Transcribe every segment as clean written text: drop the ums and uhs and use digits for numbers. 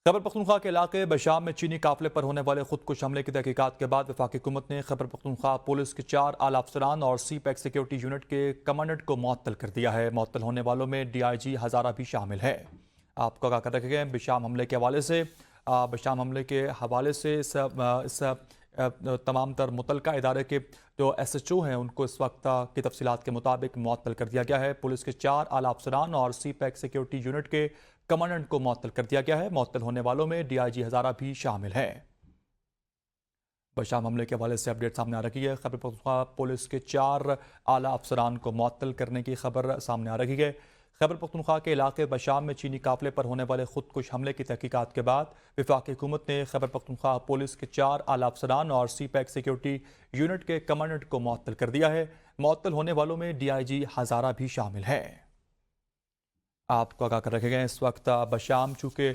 خیبر پختونخوا کے علاقے بشام میں چینی قافلے پر ہونے والے خودکش حملے کی تحقیقات کے بعد وفاقی حکومت نے خیبر پختونخوا پولیس کے 4 اعلی افسران اور سی پیک سیکیورٹی یونٹ کے کمانڈنٹ کو معطل کر دیا ہے۔ معطل ہونے والوں میں ڈی آئی جی ہزارہ بھی شامل ہے۔ آپ کو آگاہ کر رکھے گئے بشام حملے کے حوالے سے اس تمام تر متعلقہ ادارے کے جو ایس ایچ او ہیں ان کو اس وقت کی تفصیلات کے مطابق معطل کر دیا گیا ہے۔ پولیس کے 4 اعلی افسران اور سی پیک سیکیورٹی یونٹ کے کمانڈنٹ کو معطل کر دیا گیا ہے۔ معطل ہونے والوں میں ڈی آئی جی ہزارہ بھی شامل ہے۔ بشام حملے کے حوالے سے اپڈیٹ سامنے آ رہی ہے۔ خیبر پختونخوا پولیس کے 4 اعلی افسران کو معطل کرنے کی خبر سامنے آ رہی ہے۔ خیبر پختونخوا کے علاقے بشام میں چینی قافلے پر ہونے والے خودکش حملے کی تحقیقات کے بعد وفاقی حکومت نے خیبر پختونخوا پولیس کے 4 اعلی افسران اور سی پیک سیکیورٹی یونٹ کے کمانڈنٹ کو معطل کر دیا ہے۔ معطل ہونے والوں میں ڈی آئی جی ہزارہ بھی شامل ہے۔ آپ کو آگاہ کر رکھے گئے اس وقت بشام چونکہ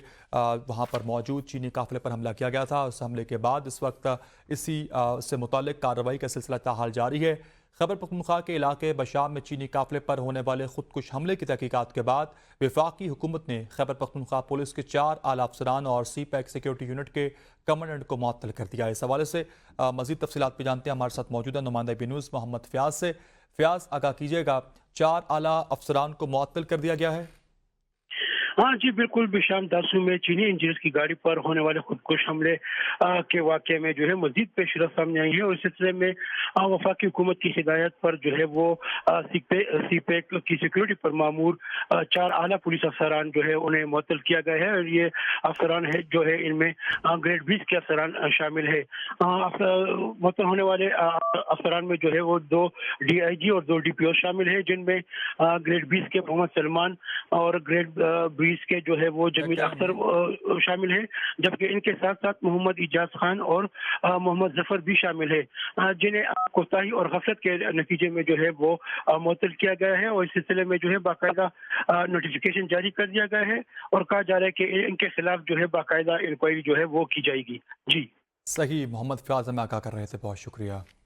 وہاں پر موجود چینی قافلے پر حملہ کیا گیا تھا، اس حملے کے بعد اس وقت اسی سے متعلق کارروائی کا سلسلہ تاحال جاری ہے۔ خیبر پختونخوا کے علاقے بشام میں چینی قافلے پر ہونے والے خودکش حملے کی تحقیقات کے بعد وفاقی حکومت نے خیبر پختونخوا پولیس کے 4 اعلی افسران اور سی پیک سیکیورٹی یونٹ کے کمانڈنٹ کو معطل کر دیا ہے۔ اس حوالے سے مزید تفصیلات پہ جانتے ہیں ہمارے ساتھ موجودہ نمائندہ بی نیوز محمد فیاض سے۔ فیاض، آگاہ کیجیے گا، 4 اعلی افسران کو معطل کر دیا گیا ہے؟ ہاں جی بالکل، بشام داسو میں چینی انجینئرز کی گاڑی پر ہونے والے خودکش حملے کے واقعے میں جو ہے مزید پیش رفت سامنے آئی ہے، اور اس سلسلے میں وفاقی حکومت کی ہدایت پر جو ہے وہ سی پیک کی سیکورٹی پر معمور 4 اعلیٰ پولیس افسران جو ہے انہیں معطل کیا گیا ہے، اور یہ افسران ہے جو ہے ان میں گریڈ 20 کے افسران شامل ہے۔ معطل ہونے والے افسران میں جو ہے وہ 2 ڈی آئی جی اور 2 ڈی پی او شامل ہے، جن میں گریڈ 20 کے محمد سلمان اور گریڈ 20 کے جو ہے وہ جمیل اختر شامل ہیں، جبکہ ان کے ساتھ ساتھ محمد اجاز خان اور محمد ظفر بھی شامل ہے، جنہیں کوتاہی اور غفلت کے نتیجے میں جو ہے وہ معطل کیا گیا ہے، اور اس سلسلے میں جو ہے باقاعدہ نوٹیفیکیشن جاری کر دیا گیا ہے، اور کہا جا رہا ہے کہ ان کے خلاف جو ہے باقاعدہ انکوائری جو ہے وہ کی جائے گی۔ جی صحیح، محمد فیاض ہمیں آگاہ کر رہے تھے، بہت شکریہ۔